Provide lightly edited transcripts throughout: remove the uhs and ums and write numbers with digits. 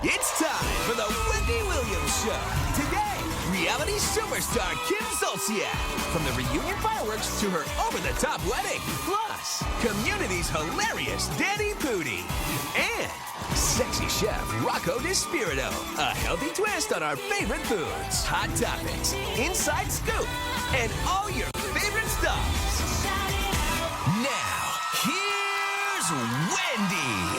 It's time for the Wendy Williams Show. Today, reality superstar Kim Zolciak. From the reunion fireworks to her over-the-top wedding. Plus, Community's hilarious Pudi. And sexy chef Rocco DiSpirito. A healthy twist on our favorite foods. Hot topics, inside scoop, and all your favorite stars. Now, here's Wendy.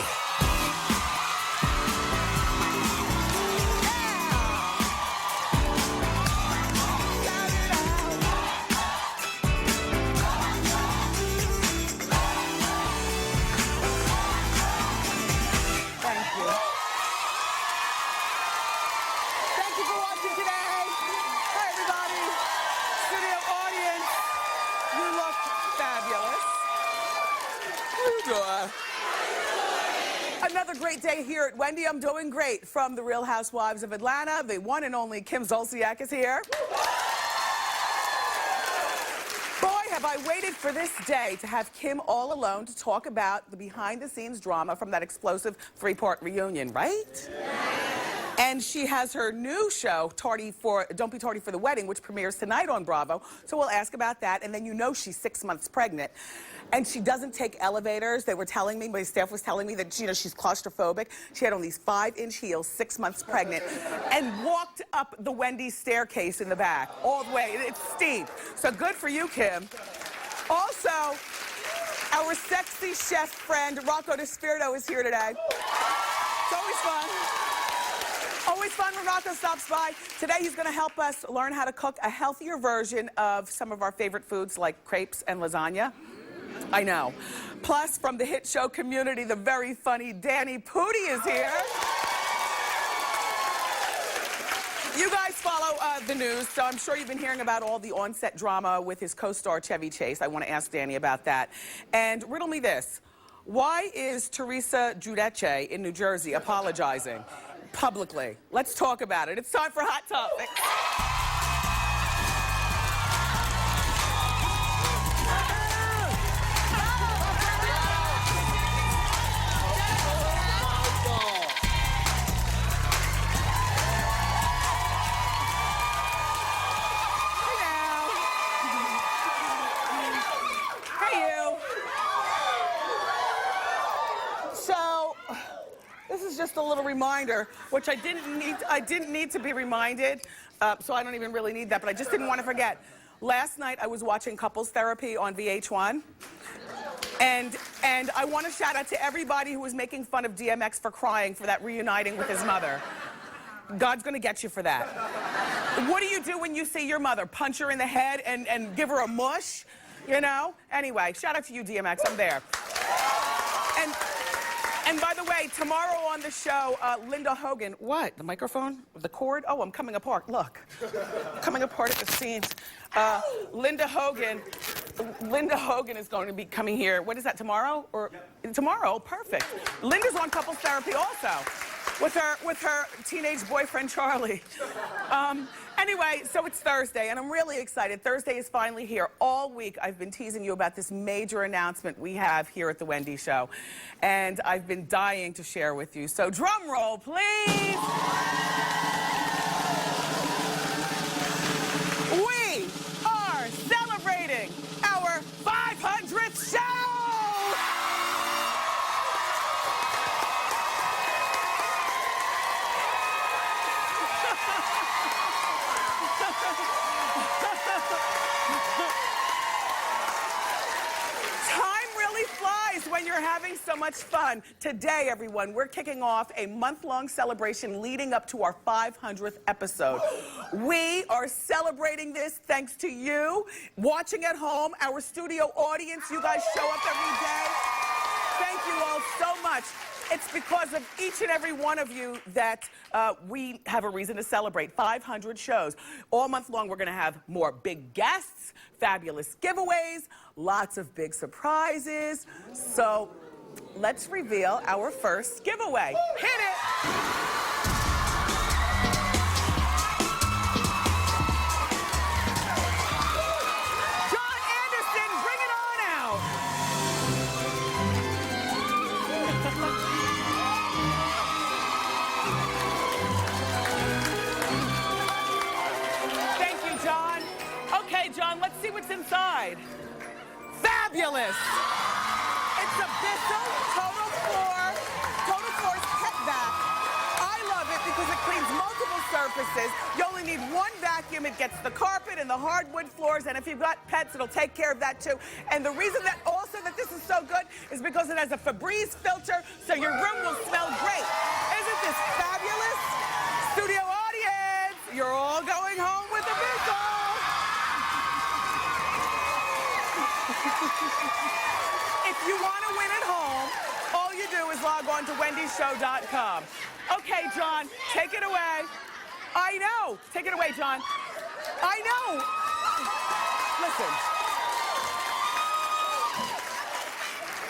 Another great day here at Wendy. I'm doing great. From the Real Housewives of Atlanta, the one and only Kim Zolciak is here. Boy, have I waited for this day to have Kim all alone to talk about the behind-the-scenes drama from that explosive three-part reunion, right? And she has her new show, Don't Be Tardy for the Wedding, which premieres tonight on Bravo. So we'll ask about that. And then you know she's 6 months pregnant. And she doesn't take elevators. They were telling me, my staff was telling me that, you know, she's claustrophobic. She had on these 5-inch heels, 6 months pregnant, and walked up the Wendy staircase in the back, all the way. It's steep. So good for you, Kim. Also, our sexy chef friend, Rocco DiSpirito, is here today. It's always fun. Always fun when Rocco stops by. Today he's going to help us learn how to cook a healthier version of some of our favorite foods like crepes and lasagna. I know. Plus, from the hit show Community, the very funny Pudi is here. You guys follow the news, so I'm sure you've been hearing about all the on-set drama with his co-star Chevy Chase. I want to ask Danny about that. And riddle me this. Why is Teresa Giudice in New Jersey apologizing publicly? Let's talk about it. It's time for Hot Topics. Just a little reminder, which I didn't need to be reminded, so I don't even really need that, but I just didn't want to forget. Last night I was watching Couples Therapy on VH1, and I want to shout out to everybody who was making fun of DMX for crying for that reuniting with his mother. God's gonna get you for that. What do you do when you see your mother? Punch her in the head and give her a mush? You know? Anyway, shout out to you, DMX, I'm there. And by the way, tomorrow on the show, Linda Hogan, what? The microphone? The cord? Oh, I'm coming apart. Look. Coming apart at the seams. Linda Hogan is going to be coming here. What is that, tomorrow? Or tomorrow? Perfect. Linda's on Couples Therapy also with her teenage boyfriend, Charlie. Anyway, so it's Thursday, and I'm really excited. Thursday is finally here. All week, I've been teasing you about this major announcement we have here at The Wendy Show, and I've been dying to share with you. So drum roll, please. We are celebrating our 500th show! When you're having so much fun. Today, everyone, we're kicking off a month-long celebration leading up to our 500th episode. We are celebrating this thanks to you watching at home, our studio audience. You guys show up every day. Thank you all so much. It's because of each and every one of you that we have a reason to celebrate. 500 shows. All month long, we're going to have more big guests, fabulous giveaways, lots of big surprises. So let's reveal our first giveaway. Hit it! right. Fabulous. It's a Bissell Total Force Pet Vac. I love it because it cleans multiple surfaces. You only need one vacuum. It gets the carpet and the hardwood floors, and if you've got pets, it'll take care of that too. And the reason that also that this is so good is because it has a Febreze filter, so your room will smell great. Isn't this fabulous? Studio audience, you're all going home with a Bissell. If you want to win at home, all you do is log on to wendyshow.com. Okay, John, take it away. I know. Take it away, John. I know. Listen.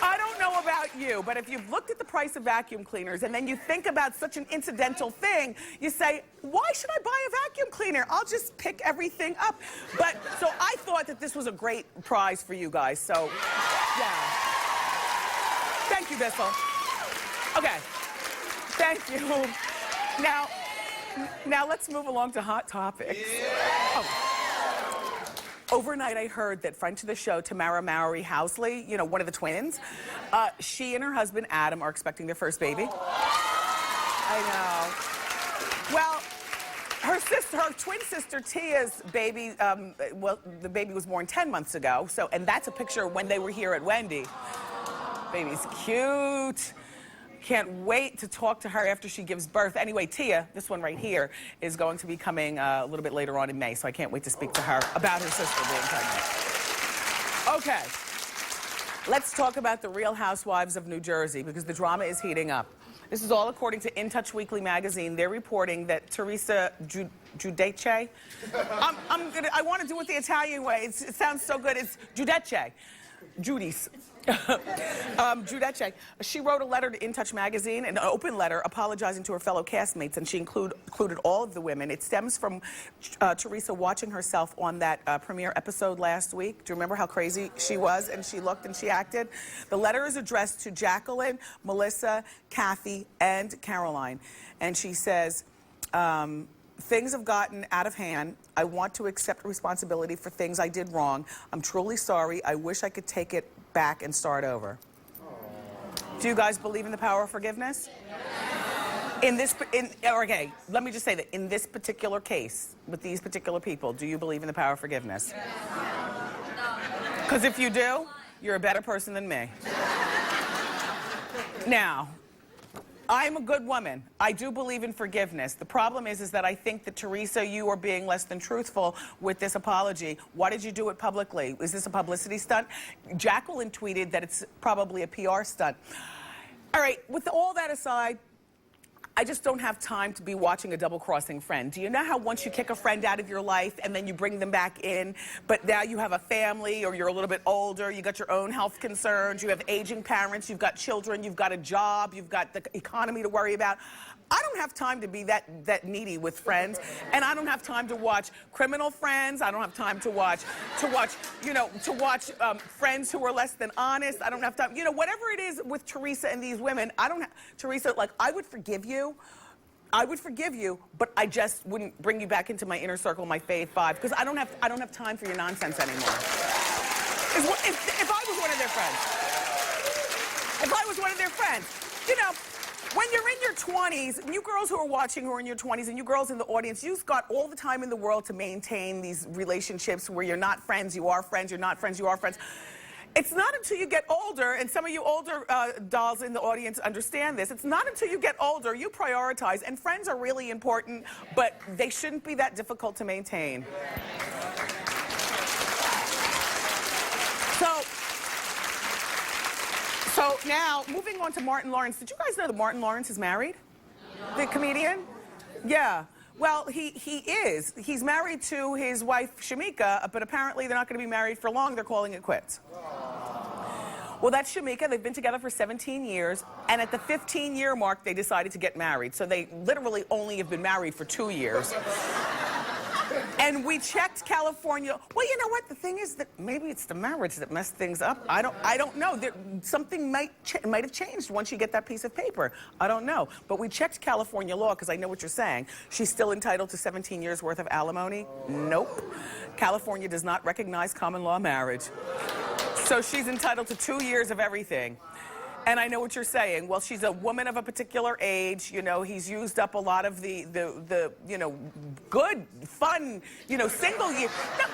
I don't know about you, but if you've looked at the price of vacuum cleaners and then you think about such an incidental thing, you say, why should I buy a vacuum cleaner? I'll just pick everything up. But, so I thought that this was a great prize for you guys, so, yeah. Thank you, Bissell. Okay. Thank you. Now let's move along to hot topics. Yeah. Oh. Overnight, I heard that friend to the show, Tamara Mowry Housley, you know, one of the twins, she and her husband, Adam, are expecting their first baby. I know. Well, her twin sister, Tia's baby, well, the baby was born 10 months ago, so, and that's a picture when they were here at Wendy. Baby's cute. Can't wait to talk to her after she gives birth. Anyway, Tia, this one right here, is going to be coming a little bit later on in May, so I can't wait to speak to her about her sister being pregnant. Okay, let's talk about the Real Housewives of New Jersey, because the drama is heating up. This is all according to In Touch Weekly magazine. They're reporting that Teresa Giudice, I want to do it the Italian way. It sounds so good. It's Giudice. Judy's. Giudice. She wrote a letter to In Touch magazine, an open letter apologizing to her fellow castmates, and she included all of the women. It stems from Teresa watching herself on that premiere episode last week. Do you remember how crazy she was and she looked and she acted? The letter is addressed to Jacqueline, Melissa, Kathy, and Caroline. And she says, things have gotten out of hand. I want to accept responsibility for things I did wrong. I'm truly sorry. I wish I could take it back and start over. Do you guys believe in the power of forgiveness? Okay, let me just say that in this particular case, with these particular people, do you believe in the power of forgiveness? Because if you do, you're a better person than me. Now, I'm a good woman. I do believe in forgiveness. The problem is that I think that, Teresa, you are being less than truthful with this apology. Why did you do it publicly? Is this a publicity stunt? Jacqueline tweeted that it's probably a PR stunt. All right, with all that aside, I just don't have time to be watching a double-crossing friend. Do you know how once you kick a friend out of your life and then you bring them back in, but now you have a family or you're a little bit older, you got your own health concerns, you have aging parents, you've got children, you've got a job, you've got the economy to worry about. I don't have time to be that needy with friends, and I don't have time to watch criminal friends. I don't have time to watch friends who are less than honest. I don't have time, whatever it is with Teresa and these women. Teresa, like, I would forgive you, but I just wouldn't bring you back into my inner circle, my fave five, because I don't have time for your nonsense anymore. If I was one of their friends, when you're in your 20s, you girls who are watching who are in your 20s and you girls in the audience, you've got all the time in the world to maintain these relationships where you're not friends, you are friends, you're not friends, you are friends. It's not until you get older, and some of you older dolls in the audience understand this, it's not until you get older you prioritize, and friends are really important, but they shouldn't be that difficult to maintain. So now, moving on to Martin Lawrence. Did you guys know that Martin Lawrence is married? The comedian? Yeah. Well, he is. He's married to his wife, Shamika, but apparently they're not going to be married for long. They're calling it quits. Well, that's Shamika. They've been together for 17 years, and at the 15-year mark, they decided to get married. So they literally only have been married for 2 years. And we checked California. Well, you know what? The thing is that maybe it's the marriage that messed things up. I don't know. Something might have changed once you get that piece of paper. I don't know. But we checked California law because I know what you're saying. She's still entitled to 17 years worth of alimony? Nope. California does not recognize common law marriage. So she's entitled to 2 years of everything. And I know what you're saying. Well, she's a woman of a particular age. You know, he's used up a lot of the you know, good, fun, you know, single years. No,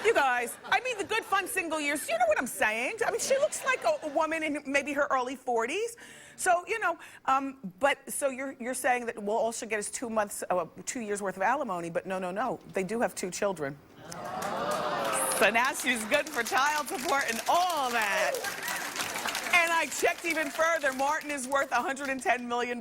you guys, I mean the good, fun single years. You know what I'm saying? I mean, she looks like a woman in maybe her early 40s. So, you know, but so you're saying that we'll also get us 2 months, 2 years worth of alimony, but no. They do have 2 children. So now she's good for child support and all that. And I checked even further. Martin is worth $110 million.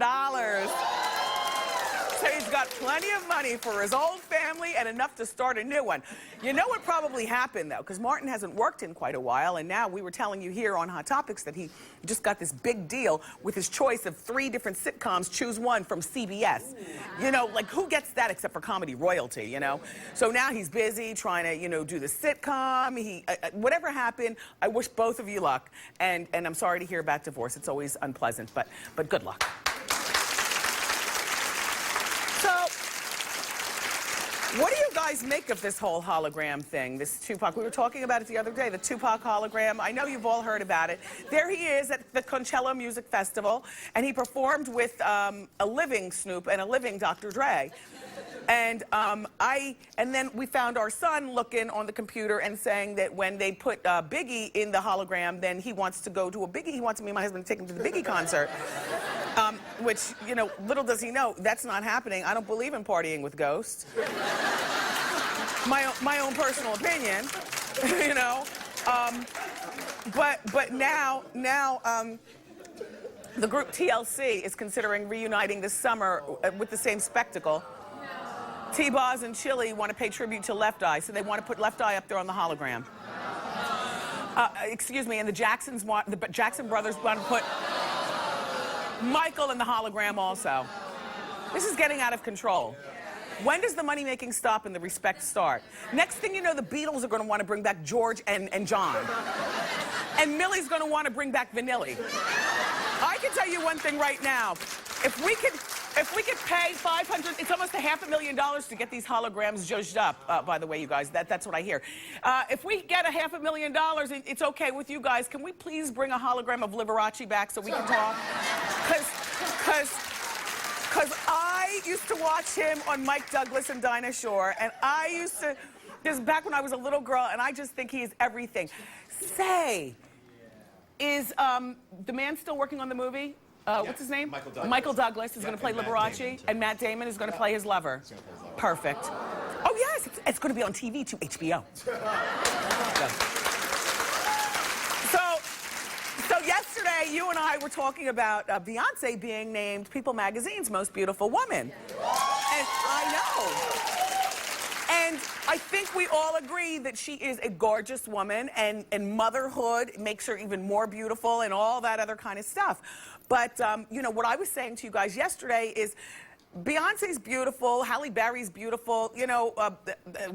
So he's got plenty of money for his old family and enough to start a new one. You know what probably happened, though? Because Martin hasn't worked in quite a while, and now we were telling you here on Hot Topics that he just got this big deal with his choice of 3 different sitcoms, choose one, from CBS. You know, like, who gets that except for comedy royalty, you know? So now he's busy trying to, you know, do the sitcom. Whatever happened, I wish both of you luck. And I'm sorry to hear about divorce. It's always unpleasant, but good luck. So, what do you guys make of this whole hologram thing, this Tupac? We were talking about it the other day, the Tupac hologram. I know you've all heard about it. There he is at the Coachella Music Festival, and he performed with a living Snoop and a living Dr. Dre. And then we found our son looking on the computer and saying that when they put Biggie in the hologram, then he wants to go to a Biggie. He wants me and my husband to take him to the Biggie concert. Which, you know, little does he know, that's not happening. I don't believe in partying with ghosts. My own personal opinion, you know. But now the group TLC is considering reuniting this summer with the same spectacle. T-Boz and Chili want to pay tribute to Left Eye, so they want to put Left Eye up there on the hologram. Excuse me, and the Jackson brothers want to put Michael in the hologram also. This is getting out of control. When does the money-making stop and the respect start? Next thing you know, the Beatles are going to want to bring back George and John. And Millie's going to want to bring back Vanilli. I can tell you one thing right now. If we could pay $500, it's almost $500,000 to get these holograms judged up, by the way, you guys. That's what I hear. If we get $500,000, it's okay with you guys. Can we please bring a hologram of Liberace back so we can talk? Because I used to watch him on Mike Douglas and Dinah Shore, and this is back when I was a little girl, and I just think he is everything. Is the man still working on the movie? What's his name? Michael Douglas. Michael Douglas is going to play Liberace, and Matt Damon is going to play his lover. Perfect. Oh, yes, it's going to be on TV, too, HBO. So yesterday, you and I were talking about Beyonce being named People Magazine's Most Beautiful Woman. And I know. And I think we all agree that she is a gorgeous woman, and motherhood makes her even more beautiful and all that other kind of stuff. But, you know, what I was saying to you guys yesterday is Beyonce's beautiful, Halle Berry's beautiful, you know,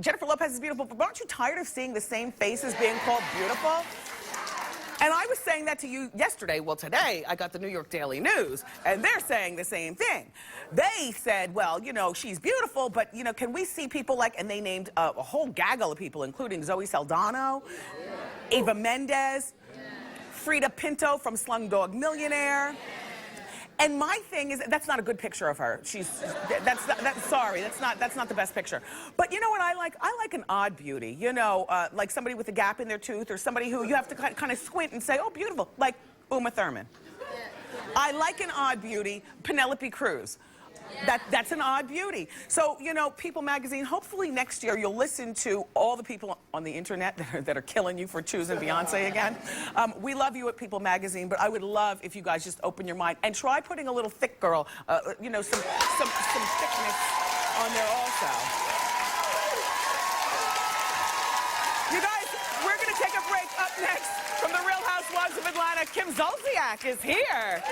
Jennifer Lopez is beautiful, but aren't you tired of seeing the same faces being called beautiful? And I was saying that to you yesterday. Well, today, I got the New York Daily News, and they're saying the same thing. They said, well, you know, she's beautiful, but, you know, can we see people like, and they named a whole gaggle of people, including Zoe Saldana, Eva Mendes, Frida Pinto from Slumdog Millionaire. And my thing is, that's not a good picture of her. That's not the best picture. But you know what I like? I like an odd beauty. You know, like somebody with a gap in their tooth, or somebody who you have to kind of squint and say, oh, beautiful, like Uma Thurman. I like an odd beauty, Penelope Cruz. That's an odd beauty. So, you know, People Magazine, hopefully next year you'll listen to all the people on the internet that are killing you for choosing Beyonce again. We love you at People Magazine, but I would love if you guys just open your mind and try putting a little thick girl, you know, some thickness on there also. You guys, we're going to take a break. Up next, from the Real Housewives of Atlanta, Kim Zolciak is here.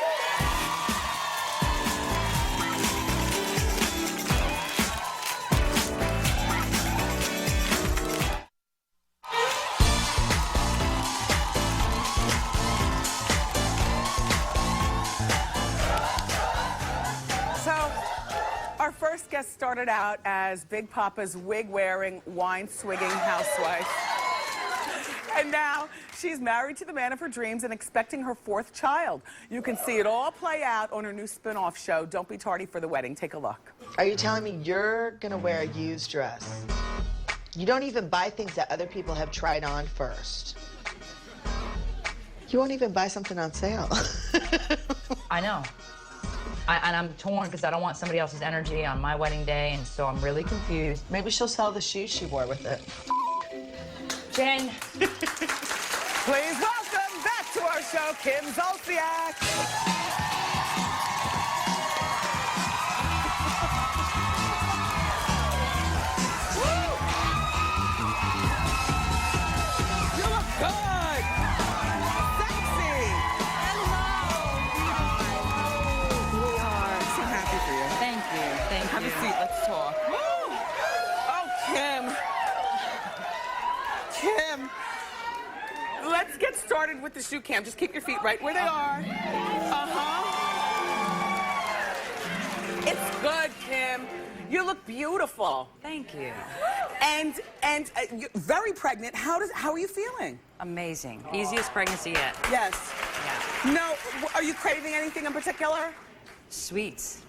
Our first guest started out as Big Papa's wig-wearing, wine-swigging housewife. And now she's married to the man of her dreams and expecting her 4th child. You can see it all play out on her new spin-off show, Don't Be Tardy for the Wedding. Take a look. Are you telling me you're gonna wear a used dress? You don't even buy things that other people have tried on first. You won't even buy something on sale. I know. And I'm torn because I don't want somebody else's energy on my wedding day, and so I'm really confused. Maybe she'll sell the shoes she wore with it. Jen. Please welcome back to our show, Kim Zolciak. Have a seat, let's talk. Oh, Kim, let's get started with the shoe cam. Just keep your feet right where they are. It's good, Kim. You look beautiful. Thank you. And you're very pregnant. How are you feeling? Amazing. Easiest pregnancy yet. Yes. Yeah. No, are you craving anything in particular? Sweets.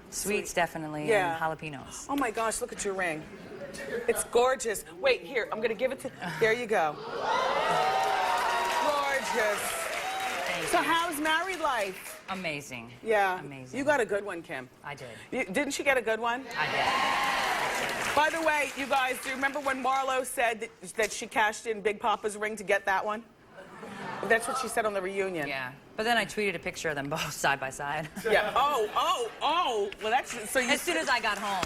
Sweets, definitely, Yeah. and jalapenos. Oh my gosh, look at your ring. It's gorgeous. Wait, here, I'm gonna give it to, there you go. Gorgeous. So how's married life? Amazing. Yeah. Amazing. You got a good one, Kim. I did. Didn't she get a good one? I did. By the way, you guys, do you remember when Marlo said that she cashed in Big Papa's ring to get that one? That's what she said on the reunion. Yeah. But then I tweeted a picture of them both side by side. Yeah. Oh. Well, that's so. As soon as I got home.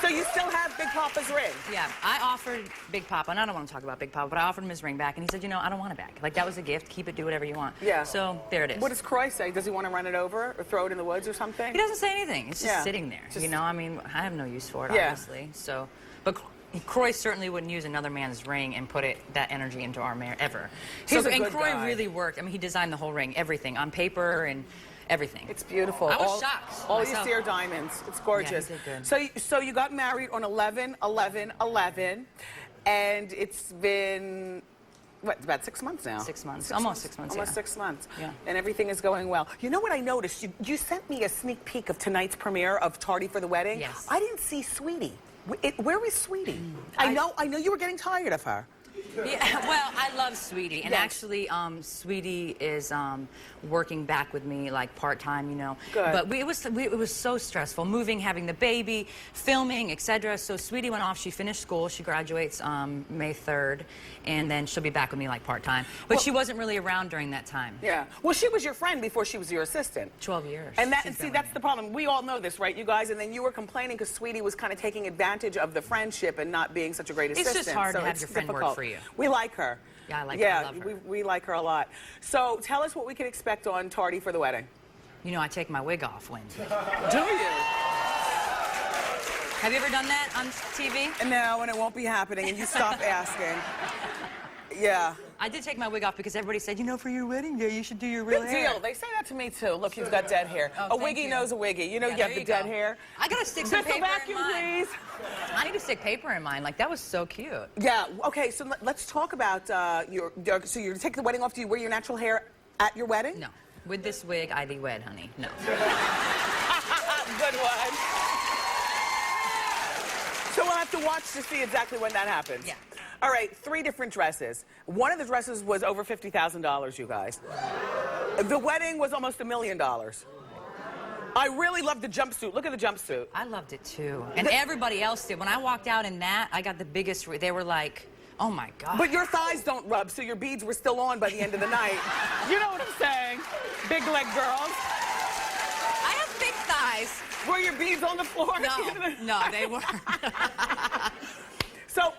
So you still have Big Papa's ring? Yeah. I offered Big Papa, and I don't want to talk about Big Papa, but I offered him his ring back, and he said, you know, I don't want it back. Like, that was a gift. Keep it. Do whatever you want. Yeah. So there it is. What does Croy say? Does he want to run it over or throw it in the woods or something? He doesn't say anything. It's just Yeah. sitting there. Just- You know, I mean, I have no use for it, Yeah. obviously. So, but Croy certainly wouldn't use another man's ring and put that energy into our marriage ever. He's a and good Croy guy. really worked. I mean, he designed the whole ring, everything on paper and everything. It's beautiful. I was shocked All you myself. see are diamonds. It's gorgeous. Yeah, he did good. So you got married on 11/11/11, and it's been what, about 6 months now? 6 months. Almost 6 months. Almost Yeah. 6 months. Yeah. And everything is going well. You know what I noticed? You sent me a sneak peek of tonight's premiere of Tardy for the Wedding. Yes. I didn't see Sweetie. Where is Sweetie? I know you were getting tired of her. Yeah, well, I love Sweetie, and Yes. actually, Sweetie is working back with me like part-time, you know. Good. But it was so stressful, moving, having the baby, filming, etc. So Sweetie went off. She finished school. She graduates May 3rd, and then she'll be back with me like part-time. But she wasn't really around during that time. Yeah. Well, she was your friend before she was your assistant. 12 years. And She's see, been that's with the me. problem. We all know this, right, you guys? And then you were complaining because Sweetie was kind of taking advantage of the friendship and not being such a great assistant. It's just hard so to have it's your friend work difficult. for you. We like her. Yeah, I like her. I love her. we like her a lot. So tell us what we can expect on Tardy for the Wedding. You know, I take my wig off, Wendy. Do you? Have you ever done that on TV? No, and it won't be happening, and you stop asking. Yeah. I did take my wig off because everybody said, you know, for your wedding day, you should do your real Good hair. deal. They say that to me, too. Look, you've got dead hair. Oh, A thank wiggy you. knows a wiggy. You know, Yeah, you have there the you dead go. hair. I gotta stick some Just a paper vacuum, in mine. please. I need to stick paper in mine. Like, that was so cute. Yeah. Okay. So let's talk about So you're to take the wedding off. Do you wear your natural hair at your wedding? No. With this wig, I be wed, honey. No. Good one. So we'll have to watch to see exactly when that happens. Yeah. All right. 3 different dresses. One of the dresses was over $50,000, you guys. The wedding was almost $1 million. I really loved the jumpsuit. Look at the jumpsuit. I loved it, too. And everybody else did. When I walked out in that, I got the biggest... They were like, oh, my God. But your thighs don't rub, so your beads were still on by the end of the night. You know what I'm saying? Big leg girls. I have big thighs. Were your beads on the floor? No, they weren't. So,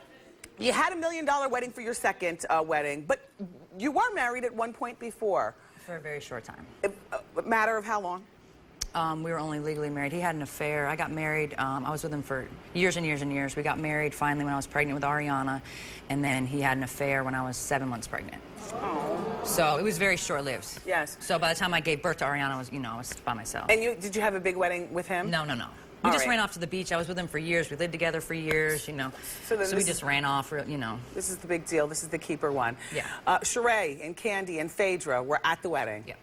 you had $1 million wedding for your second wedding, but you were married at one point before. For a very short time. A matter of how long? We were only legally married. He had an affair. I got married. I was with him for years and years and years. We got married finally when I was pregnant with Ariana, and then he had an affair when I was 7 months pregnant. Oh. So it was very short-lived. Yes. So by the time I gave birth to Ariana, I was by myself. And did you have a big wedding with him? No. We All just right. ran off to the beach. I was with him for years. We lived together for years, you know. So then So we just ran off, you know. This is the big deal. This is the keeper one. Yeah. Sheree and Candy and Phaedra were at the wedding. Yeah.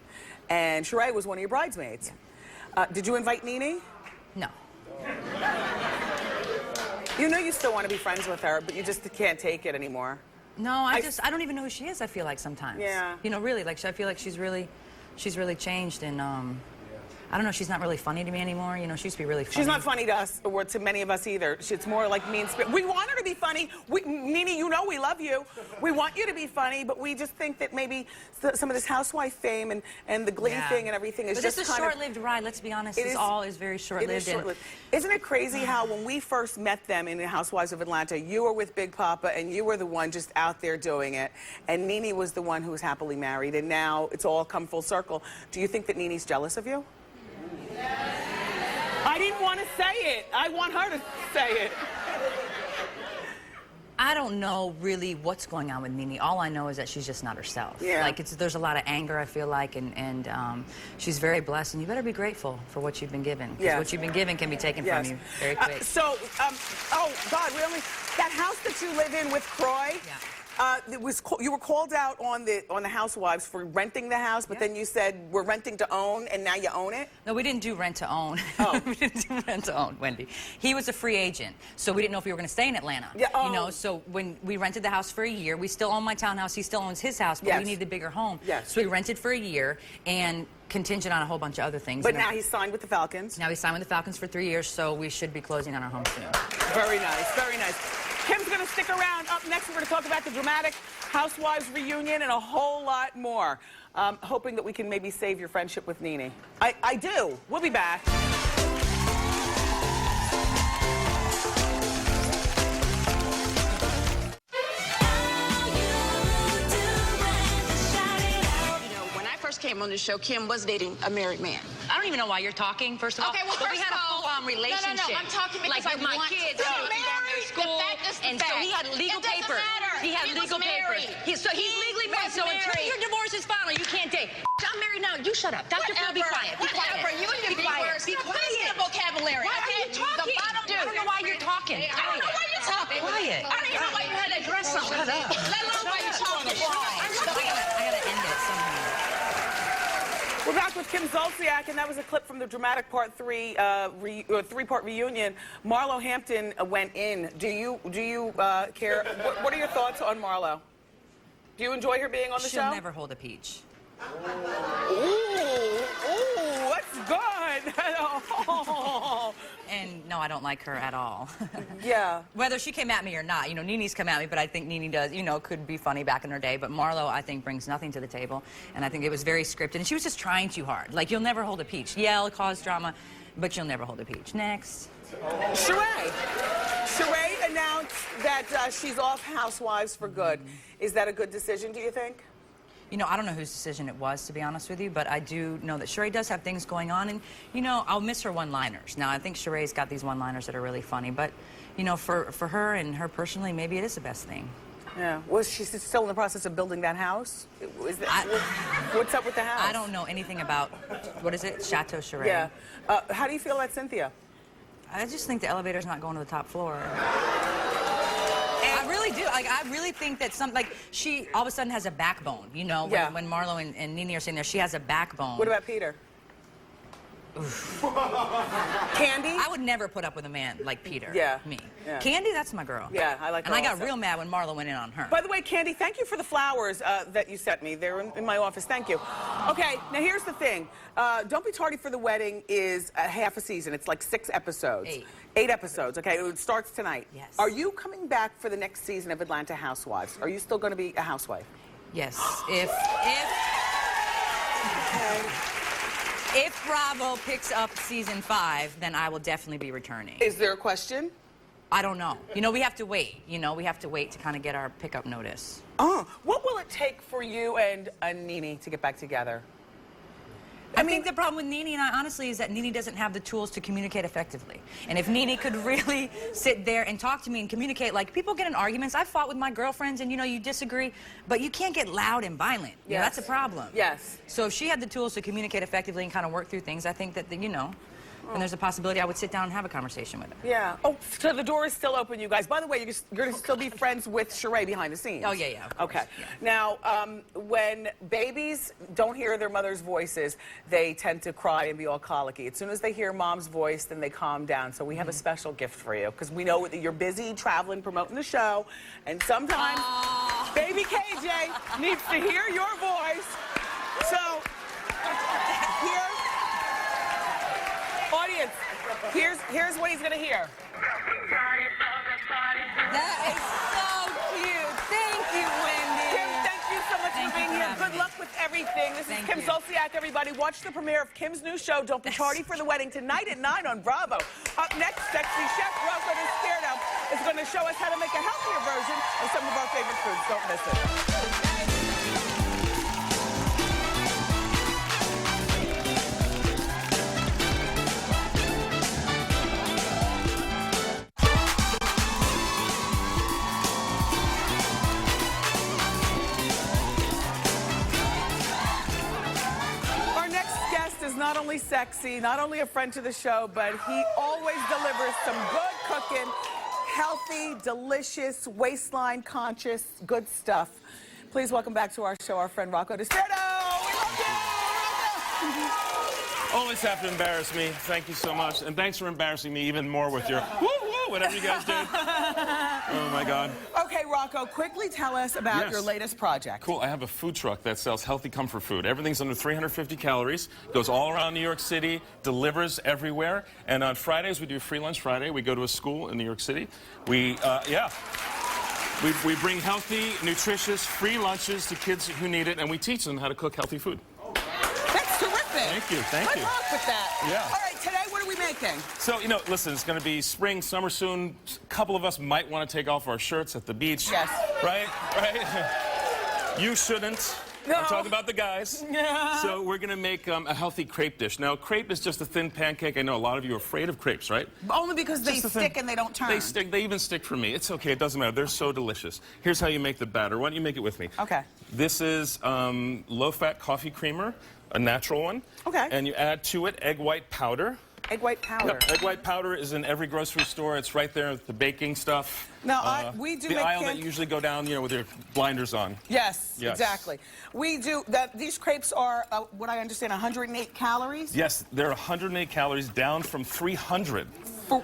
And Sheree was one of your bridesmaids. Did you invite Nene? No. You know you still want to be friends with her, but you just can't take it anymore. No, I don't even know who she is, I feel like sometimes. Yeah. You know, really, like, I feel like she's really changed, and, I don't know, she's not really funny to me anymore. You know, she used to be really funny. She's not funny to us, or to many of us either. It's more like mean spirit. We want her to be funny. Nene, you know we love you. We want you to be funny, but we just think that maybe some of this housewife fame and the Glee thing and everything is but just this is a short-lived ride, let's be honest. This all is very short-lived. It is short-lived. Isn't it crazy how when we first met them in the Housewives of Atlanta, you were with Big Papa and you were the one just out there doing it, and Nene was the one who was happily married, and now it's all come full circle. Do you think that Nene's jealous of you? I didn't want to say it. I want her to say it. I don't know really what's going on with Nene. All I know is that she's just not herself. Yeah. Like, there's a lot of anger, I feel like, and she's very blessed, and you better be grateful for what you've been given. Because Yes. what you've been given can be taken from you very quick. Oh, God, really? That house that you live in with Croy? Yeah. You were called out on the Housewives for renting the house, but then you said we're renting to own, and now you own it? No, we didn't do rent to own. Oh. We didn't do rent to own, Wendy. He was a free agent, so we didn't know if we were going to stay in Atlanta. Yeah, oh. You know, so when we rented the house for a year, we still own my townhouse, he still owns his house, but we needed a bigger home. Yes. So we rented for a year, and contingent on a whole bunch of other things. But now he's signed with the Falcons. Now he's signed with the Falcons for 3 years, so we should be closing on our home soon. Very nice, very nice. Kim's going to stick around. Up next, we're going to talk about the dramatic Housewives reunion and a whole lot more. Hoping that we can maybe save your friendship with Nene. I do. We'll be back. When I first came on the show, Kim was dating a married man. I don't even know why you're talking, first of all. Okay, well, but first we had a of all, full-on relationship. No, I'm talking because like with I my want kids. to I be went to married. school, The fact is the and so he had fact. legal It doesn't papers. matter. He had He was legal papers. married. So he's He legally married. was So until married. your divorce is final, you can't date. I'm married now. You shut up. Dr. Phil, be quiet. Be quiet. Whatever. You and your Be big quiet. words. Be Please quiet. get a vocabulary. Why are okay? you talking? The bottom I don't know why you're talking. I don't know why you're talking. Quiet. I don't even know why you had that dress on. Shut up. Let alone why you're talking. I gotta end it somehow. We're back with Kim Zolciak, and that was a clip from the dramatic Part 3 three-part reunion. Marlo Hampton went in. Do you care? What are your thoughts on Marlo? Do you enjoy her being on the She'll show? never hold a peach. Ooh, that's good. And no, I don't like her at all. Yeah. Whether she came at me or not, you know, Nene's come at me, but I think Nene does, you know, could be funny back in her day. But Marlo, I think, brings nothing to the table, and I think it was very scripted. And she was just trying too hard. Like, you'll never hold a peach. Yell, cause drama, but you'll never hold a peach. Next. Sheree. Sheree announced that she's off Housewives for good. Is that a good decision, do you think? You know, I don't know whose decision it was, to be honest with you, but I do know that Sheree does have things going on, and, you know, I'll miss her one-liners. Now, I think Sheree's got these one-liners that are really funny, but, you know, for her and her personally, maybe it is the best thing. Yeah. Was she still in the process of building that house? What's up with the house? I don't know anything about, what is it, Chateau Sheree. Yeah. How do you feel about Cynthia? I just think the elevator's not going to the top floor. I really do. Like, I really think that she all of a sudden has a backbone, you know? Yeah. When Marlo and Nene are sitting there, she has a backbone. What about Peter? Candy? I would never put up with a man like Peter. Yeah. Me. Yeah. Candy, that's my girl. Yeah, I like her And I got also. real mad when Marlo went in on her. By the way, Candy, thank you for the flowers that you sent me. They're in my office. Thank you. Okay, now here's the thing. Don't Be Tardy for the Wedding is a half a season. It's like 6 episodes. 8. 8 episodes, okay? It starts tonight. Yes. Are you coming back for the next season of Atlanta Housewives? Are you still going to be a housewife? Yes. If Bravo picks up season 5, then I will definitely be returning. Is there a question? I don't know. You know, we have to wait. You know, we have to wait to kind of get our pickup notice. What will it take for you and Nene to get back together? I think the problem with Nene and I, honestly, is that Nene doesn't have the tools to communicate effectively. And if Nene could really sit there and talk to me and communicate, like, people get in arguments. I've fought with my girlfriends, and, you know, you disagree, but you can't get loud and violent. You know, that's a problem. Yes. So if she had the tools to communicate effectively and kind of work through things, I think that, you know, and there's a possibility I would sit down and have a conversation with her. Yeah. Oh, so the door is still open, you guys. By the way, you're going to still be friends with Sheree behind the scenes. Oh, yeah, of course, Okay. yeah. Now, when babies don't hear their mother's voices, they tend to cry and be all colicky. As soon as they hear mom's voice, then they calm down. So we have a special gift for you, because we know that you're busy traveling, promoting the show, and sometimes baby KJ needs to hear your voice. So, here, audience, here's what he's going to hear. That is so cute. Thank you, Wendy. Kim, thank you so much for being here. Good luck with everything. This is Kim Zolciak, everybody. Watch the premiere of Kim's new show, Don't Be Tardy for the Wedding, tonight at 9 on Bravo. Up next, sexy chef Rocco Desperado is going to show us how to make a healthier version of some of our favorite foods. Don't miss it. Is not only sexy, not only a friend to the show, but he always delivers some good cooking, healthy, delicious, waistline conscious, good stuff. Please welcome back to our show our friend Rocco Desperado. We love you! Always have to embarrass me. Thank you so much. And thanks for embarrassing me even more with your woo-woo, whatever you guys did. Oh, my God. Okay, Rocco, quickly tell us about your latest project. Cool. I have a food truck that sells healthy comfort food. Everything's under 350 calories, goes all around New York City, delivers everywhere. And on Fridays, we do Free Lunch Friday. We go to a school in New York City. We bring healthy, nutritious, free lunches to kids who need it, and we teach them how to cook healthy food. That's terrific. Thank you, thank you. Good luck with that. Yeah. All right, today, what are we making? So, you know, listen, it's going to be spring, summer soon. A couple of us might want to take off our shirts at the beach. Yes. Right? You shouldn't. No. I'm talking about the guys. Yeah. So we're going to make a healthy crepe dish. Now, crepe is just a thin pancake. I know a lot of you are afraid of crepes, right? Only because they Just a stick thin- and they don't turn. They stick. They even stick for me. It's okay. It doesn't matter. They're so delicious. Here's how you make the batter. Why don't you make it with me? Okay. This is low-fat coffee creamer, a natural one. Okay. And you add to it egg white powder. Egg white powder. Yep. Egg white powder is in every grocery store. It's right there with the baking stuff. Now, we do the make aisle that you usually go down, you know, with your blinders on. Yes, Yes. exactly. We do that. These crepes are, what I understand, 108 calories. Yes, they're 108 calories, down from 300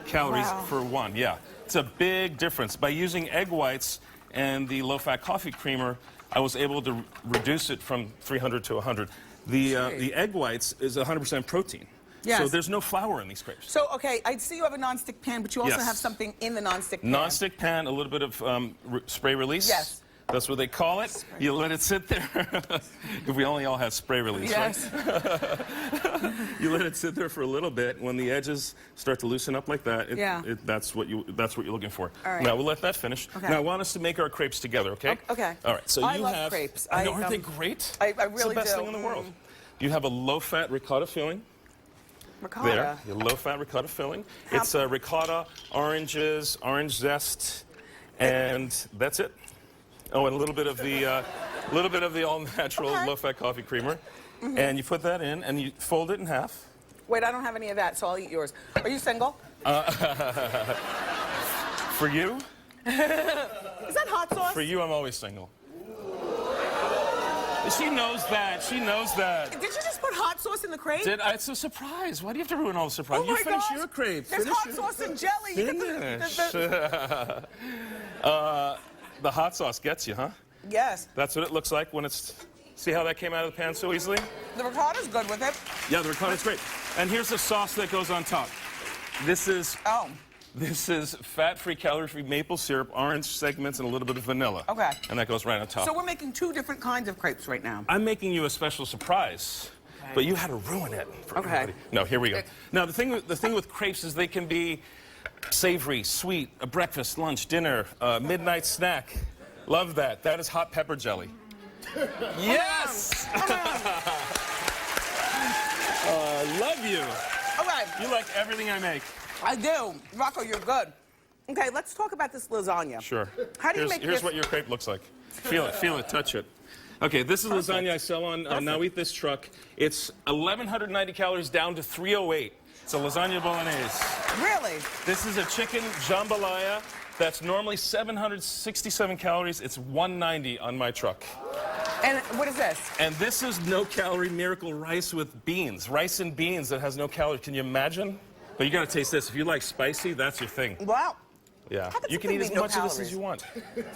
calories wow. for one. Yeah, it's a big difference. By using egg whites and the low-fat coffee creamer, I was able to reduce it from 300 to 100. The egg whites is 100% protein. Yes. So there's no flour in these crepes. So, okay, I see you have a nonstick pan, but you also Yes. have something in the nonstick pan. Non-stick pan, a little bit of spray release. Yes. That's what they call it. You let it sit there. If we only all had spray release, Yes. right? You let it sit there for a little bit. When the edges start to loosen up like that, that's what you're looking for. All right. Now we'll let that finish. Okay. Now I want us to make our crepes together, okay? Okay. All right. So I you love have crepes. I know, aren't they great? I It's really the best do. thing in the world. You have a low-fat ricotta filling. Ricotta. There, your low-fat ricotta filling. It's ricotta, oranges, orange zest, and that's it. Oh, and a little bit of the all-natural low-fat coffee creamer, and you put that in, and you fold it in half. Wait, I don't have any of that, so I'll eat yours. Are you single? For you? Is that hot sauce? For you, I'm always single. She knows that. She knows that. Did you just put hot sauce in the crepe? It's a surprise. Why do you have to ruin all the surprise? Oh You my finish gosh. your crepe. There's Finish hot your- sauce and jelly. You get Finish. The hot sauce gets you, huh? Yes. That's what it looks like when it's... See how that came out of the pan so easily? The ricotta's good with it. Yeah, the ricotta's great. And here's the sauce that goes on top. This is fat-free, calorie-free maple syrup, orange segments, and a little bit of vanilla. Okay. And that goes right on top. So we're making two different kinds of crepes right now. I'm making you a special surprise, but you had to ruin it for everybody. No, here we go. Now, the thing with crepes is they can be savory, sweet, a breakfast, lunch, dinner, midnight snack. Love that. That is hot pepper jelly. Yes! Love you. Okay. You like everything I make. I do. Rocco, you're good. Okay, let's talk about this lasagna. Sure. How do you make Here's this? what your crepe looks like. Feel it, touch it. Okay, this is lasagna I sell on Now Eat This truck. It's 1,190 calories down to 308. It's a lasagna bolognese. Really? This is a chicken jambalaya that's normally 767 calories. It's 190 on my truck. And what is this? And this is no-calorie miracle rice with beans. Rice and beans that has no calories. Can you imagine? But you gotta taste this. If you like spicy, that's your thing. Wow. Yeah. How could You can eat something as be no much of this calories? as you want.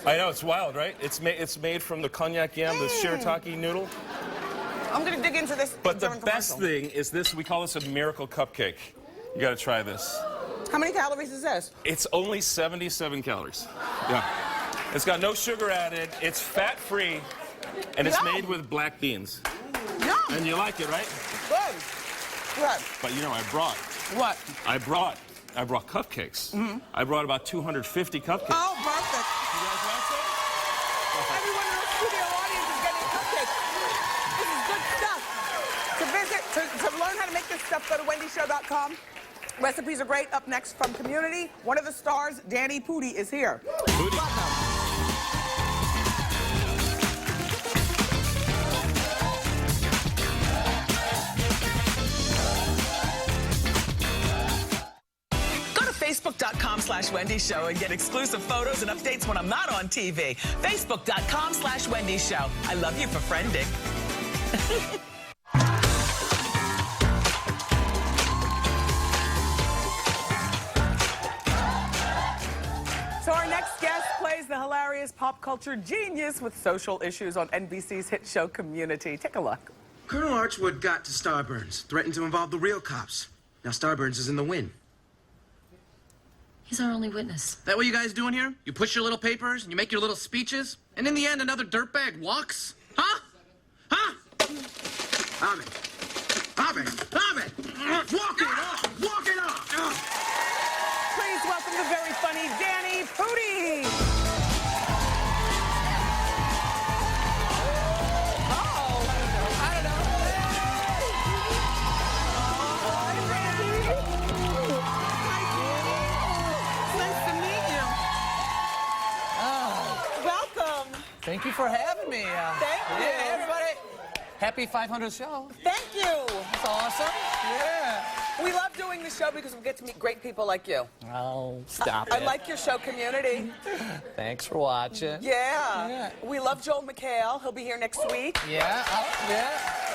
I know, it's wild, right? It's made from the cognac yam, the shirataki noodle. I'm gonna dig into this. But the during best commercial. thing is this, we call this a miracle cupcake. You gotta try this. How many calories is this? It's only 77 calories. Yeah. It's got no sugar added, it's fat-free, and it's Yum. made with black beans. Yum. And you like it, right? Good. Good. But you know, I brought cupcakes. I brought about 250 cupcakes. Oh, perfect. You guys want some? Everyone in the studio audience is getting cupcakes. This is good stuff. To learn how to make this stuff, go to wendyshow.com. Recipes are great. Up next from Community, one of the stars, Danny Pudi, is here. Pudi. Welcome. Go to Facebook.com/Wendy Show and get exclusive photos and updates when I'm not on TV. Facebook.com/Wendy Show. I love you for friending. So our next guest plays the hilarious pop culture genius with social issues on NBC's hit show Community. Take a look. Colonel Archwood got to Starburns, threatened to involve the real cops. Now Starburns is in the win. He's our only witness. That what you guys doing here? You push your little papers and you make your little speeches, and in the end, another dirtbag walks? Huh? Huh? Ahmed. Walk it off! Walk it off! Please welcome the very funny Danny Pudi. Thank you for having me. Thank you. Yeah, everybody. Happy 500th show. Thank you. That's awesome. Yeah. We love doing the show because we get to meet great people like you. Oh, stop I it. like your show, Community. Thanks for watching. Yeah. We love Joel McHale. He'll be here next week. Yeah. Yeah.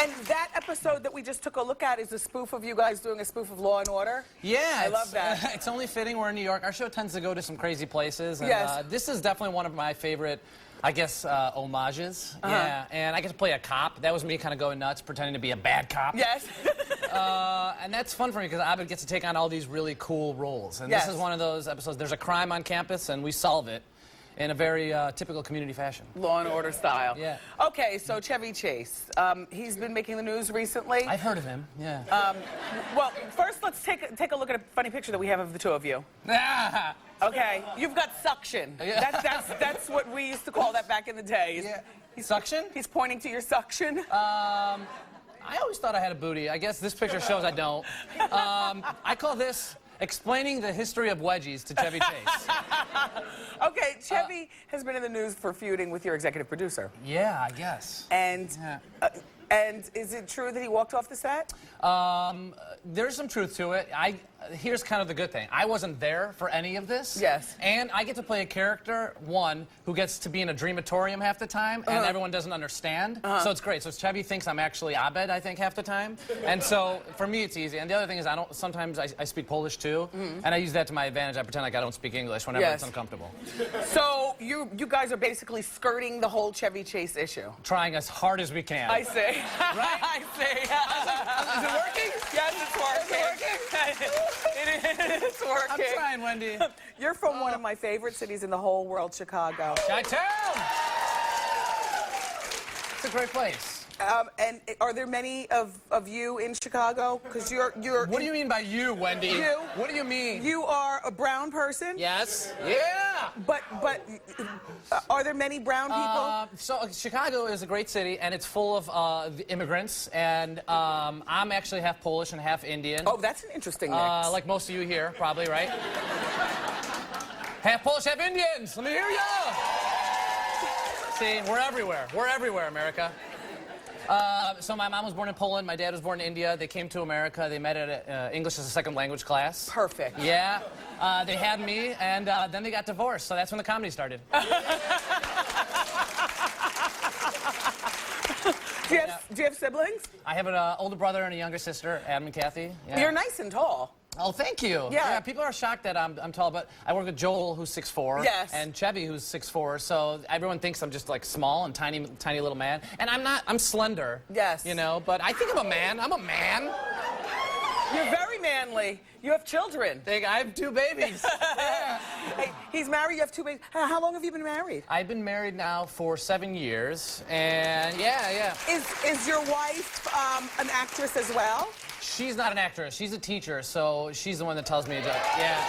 And that episode that we just took a look at is a spoof of you guys doing a spoof of Law and Order. Yeah. I love that. It's only fitting we're in New York. Our show tends to go to some crazy places. And, Yes. This is definitely one of my favorite, I guess, homages. Yeah. And I get to play a cop. That was me kind of going nuts, pretending to be a bad cop. Yes. And that's fun for me because Abed gets to take on all these really cool roles. And Yes. this is one of those episodes. There's a crime on campus, and we solve it in a very typical Community fashion. Law and Order style. Yeah. Okay, so Chevy Chase. He's been making the news recently. I've heard of him, yeah. Well, first let's take a look at a funny picture that we have of the two of you. Ah! Okay, you've got suction. Yeah. That's what we used to call that back in the day. Suction? He's pointing to your suction. I always thought I had a booty. I guess this picture shows I don't. I call this explaining the history of wedgies to Chevy Chase. Okay, Chevy has been in the news for feuding with your executive producer. Yeah, I guess. And Yeah. and is it true that he walked off the set? There's some truth to it. Here's kind of the good thing. I wasn't there for any of this. Yes. And I get to play a character, one, who gets to be in a dreamatorium half the time, and everyone doesn't understand. So it's great. So Chevy thinks I'm actually Abed, I think, half the time. And so for me, it's easy. And the other thing is sometimes I speak Polish too, and I use that to my advantage. I pretend like I don't speak English whenever Yes. it's uncomfortable. So you guys are basically skirting the whole Chevy Chase issue. Trying as hard as we can. I see. Right? I see. Is it working? Yes, it's working. It's working. I'm trying, Wendy. You're from one of my favorite cities in the whole world, Chicago. Chi-town! It's a great place. And are there many of you in Chicago? Because you're. What do you mean by you, Wendy? You. What do you mean? You are a brown person. Yes. Yeah. But are there many brown people? So Chicago is a great city, and it's full of immigrants. And I'm actually half Polish and half Indian. Oh, that's an interesting mix. Like most of you here, probably, right? Half Polish, half Indians. Let me hear ya. See, we're everywhere. We're everywhere, America. So my mom was born in Poland, my dad was born in India. They came to America. They met at English as a second language class. Perfect. Yeah. They had me, and then they got divorced, so that's when the comedy started. Do you have siblings? I have an older brother and a younger sister, Adam and Kathy. Yeah. You're nice and tall. Oh, thank you. Yeah. People are shocked that I'm tall, but I work with Joel, who's 6'4", yes, and Chevy, who's 6'4", so everyone thinks I'm just like small and tiny little man. And I'm not, I'm slender. Yes. You know, but I think I'm a man. I'm a man. You're very manly. You have children. I have 2 babies. Yeah. Hey, he's married, you have 2 babies. How long have you been married? I've been married now for 7 years, and yeah. Is your wife an actress as well? She's not an actress. She's a teacher, so she's the one that tells me to. Yeah.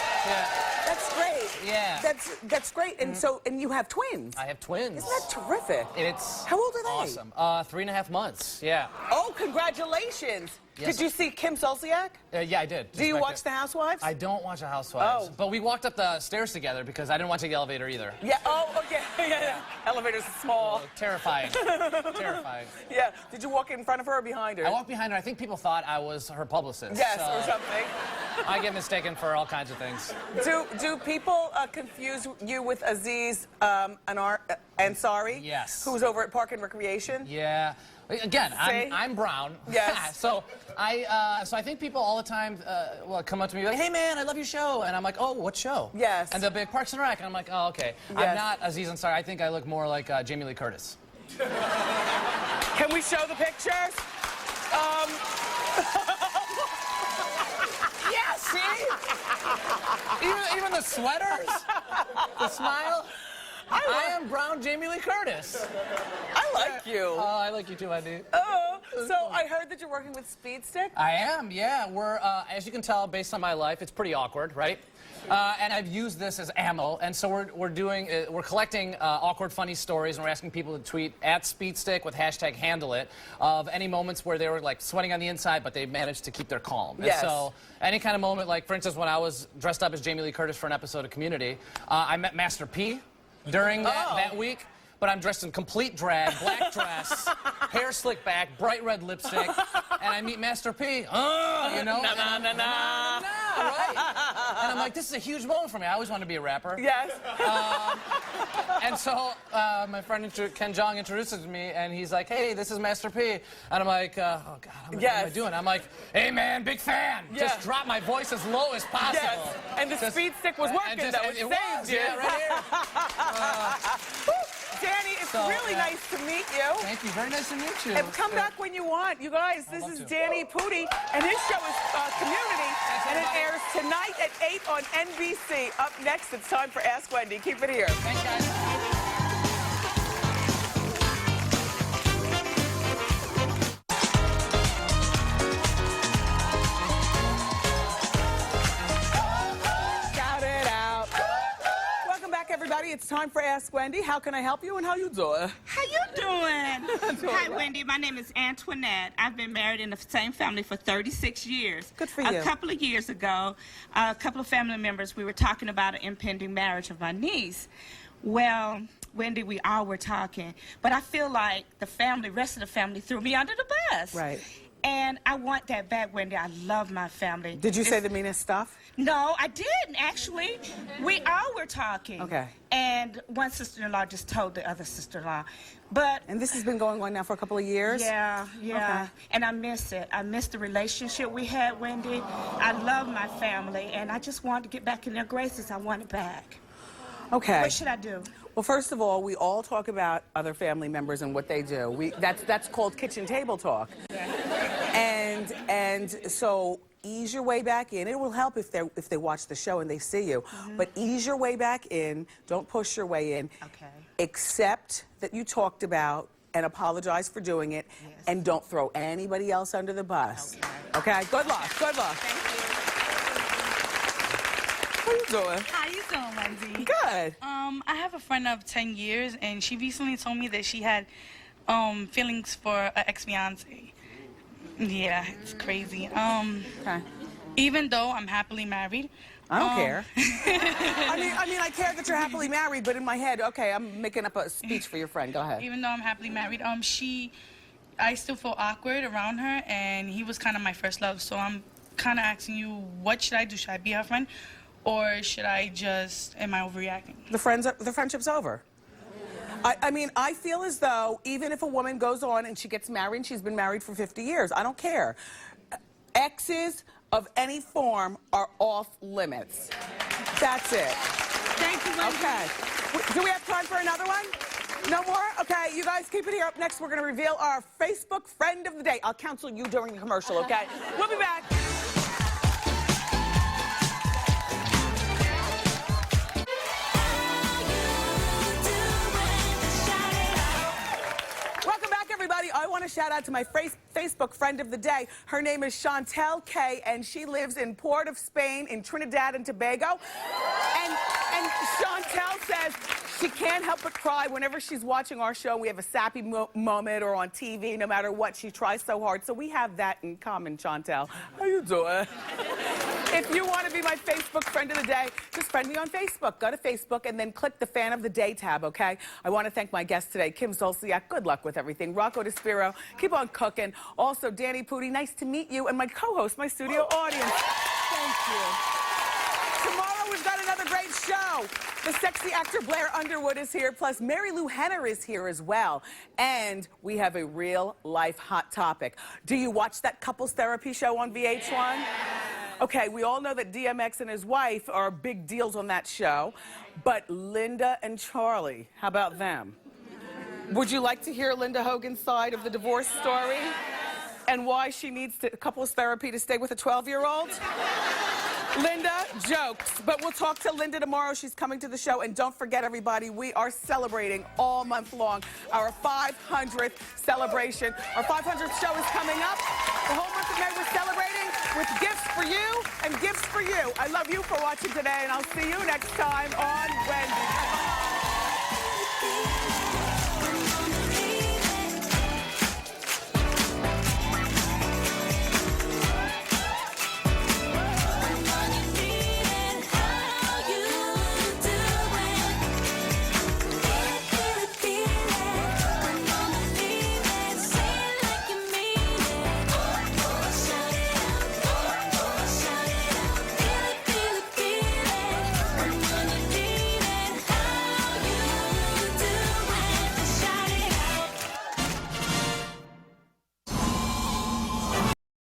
That's great. Yeah. That's great. And and you have twins. I have twins. Isn't that terrific? It's how old are they? Awesome. 3.5 months. Yeah. Oh, congratulations. Yes. Did you see Kim Zolciak? Yeah, I did. Do you watch The Housewives? I don't watch The Housewives. Oh. But we walked up the stairs together because I didn't want to take the elevator either. Yeah. Oh, okay. Yeah. Elevator's small. Terrifying. Terrifying. Yeah. Did you walk in front of her or behind her? I walked behind her. I think people thought I was her publicist. Yes, so or something. I get mistaken for all kinds of things. Do people confuse you with Aziz Ansari? Yes. Who's over at Park and Recreation? Yeah. Again, I'm brown. Yes. So I think people all the time come up to me like, hey man, I love your show, and I'm like, oh, what show? Yes. And they'll be like, Parks and Rec, and I'm like, oh, okay. Yes. I'm not Aziz Ansari. I think I look more like Jamie Lee Curtis. Can we show the pictures? Yeah, see? Even the sweaters, the smile. I am brown Jamie Lee Curtis. I like you. Oh, I like you too, Wendy. Oh, so I heard that you're working with Speed Stick? I am, yeah. We're, as you can tell, based on my life, it's pretty awkward, right? And I've used this as ammo, and so we're collecting awkward, funny stories, and we're asking people to tweet at SpeedStick with hashtag #HandleIt of any moments where they were like sweating on the inside, but they managed to keep their calm. Yes. And so any kind of moment, like for instance, when I was dressed up as Jamie Lee Curtis for an episode of Community, I met Master P during that week. But I'm dressed in complete drag, black dress, hair slicked back, bright red lipstick, and I meet Master P. You know? Right? And I'm like, this is a huge moment for me. I always wanted to be a rapper. Yes. And so my friend Ken Jeong introduces me, and he's like, hey, this is Master P. And I'm like, oh, God, what am I doing? I'm like, hey, man, big fan. Yes. Just drop my voice as low as possible. Yes. And the Speed Stick was working, though. It saved you. Yeah, right here. Danny, it's really nice to meet you. Thank you. Very nice to meet you. And come back when you want. You guys, this is Danny Pudi, and his show is Community, and it airs tonight at 8 on NBC. Up next, it's time for Ask Wendy. Keep it here. Thanks, guys. Everybody, it's time for Ask Wendy. How can I help you and how you doing? How you doing? Hi, Wendy. My name is Antoinette. I've been married in the same family for 36 years. Good for you. A couple of years ago, a couple of family members, we were talking about an impending marriage of my niece. Well, Wendy, we all were talking, but I feel like the rest of the family threw me under the bus. Right. And I want that back, Wendy. I love my family. Did you say the meanest stuff? No, I didn't, actually. We all were talking. Okay. And one sister-in-law just told the other sister-in-law. And this has been going on now for a couple of years? Yeah. Okay. And I miss it. I miss the relationship we had, Wendy. I love my family, and I just wanted to get back in their graces. I want it back. Okay. What should I do? Well, first of all, we all talk about other family members and what they do. That's called kitchen table talk. Yeah. And so ease your way back in. It will help if they watch the show and they see you. Mm-hmm. But ease your way back in. Don't push your way in. Okay. Accept that you talked about and apologize for doing it. Yes. And don't throw anybody else under the bus. Okay. Good luck. Good luck. Thank you. How you doing? How you doing, Wendy? Good. I have a friend of 10 years, and she recently told me that she had feelings for an ex-fiance. Yeah, it's crazy. Okay. Even though I'm happily married. I don't care. I mean, I care that you're happily married, but in my head, okay, I'm making up a speech for your friend. Go ahead. Even though I'm happily married, she I still feel awkward around her, and he was kind of my first love. So I'm kind of asking you, what should I do? Should I be her friend, or should I just, am I overreacting? The friendship's over. I mean, I feel as though even if a woman goes on and she gets married, and she's been married for 50 years, I don't care. Exes of any form are off limits. That's it. Thank you, Wendy. Okay. Do we have time for another one? No more? Okay, you guys keep it here. Up next, we're going to reveal our Facebook friend of the day. I'll counsel you during the commercial, okay? We'll be back. Welcome back, everybody. I want to shout out to my Facebook friend of the day. Her name is Chantel K, and she lives in Port of Spain in Trinidad and Tobago. And Chantel says she can't help but cry whenever she's watching our show. We have a sappy moment or on TV, no matter what. She tries so hard. So we have that in common, Chantel. How you doing? If you want to be my Facebook friend of the day, just friend me on Facebook. Go to Facebook and then click the Fan of the Day tab, okay? I want to thank my guest today, Kim Zolciak. Good luck with everything. Rocco DeSpiro, keep on cooking. Also, Danny Pudi, nice to meet you. And my co-host, my studio audience. Thank you. Tomorrow we've got another great show. The sexy actor Blair Underwood is here, plus Mary Lou Henner is here as well. And we have a real-life hot topic. Do you watch that couples therapy show on VH1? Okay, we all know that DMX and his wife are big deals on that show. But Linda and Charlie, how about them? Would you like to hear Linda Hogan's side of the divorce story? And why she needs couples therapy to stay with a 12-year-old? Linda jokes, but we'll talk to Linda tomorrow. She's coming to the show. And don't forget, everybody, we are celebrating all month long our 500th celebration. Our 500th show is coming up. The whole month of May we're celebrating with gifts for you and gifts for you. I love you for watching today, and I'll see you next time on Wendy.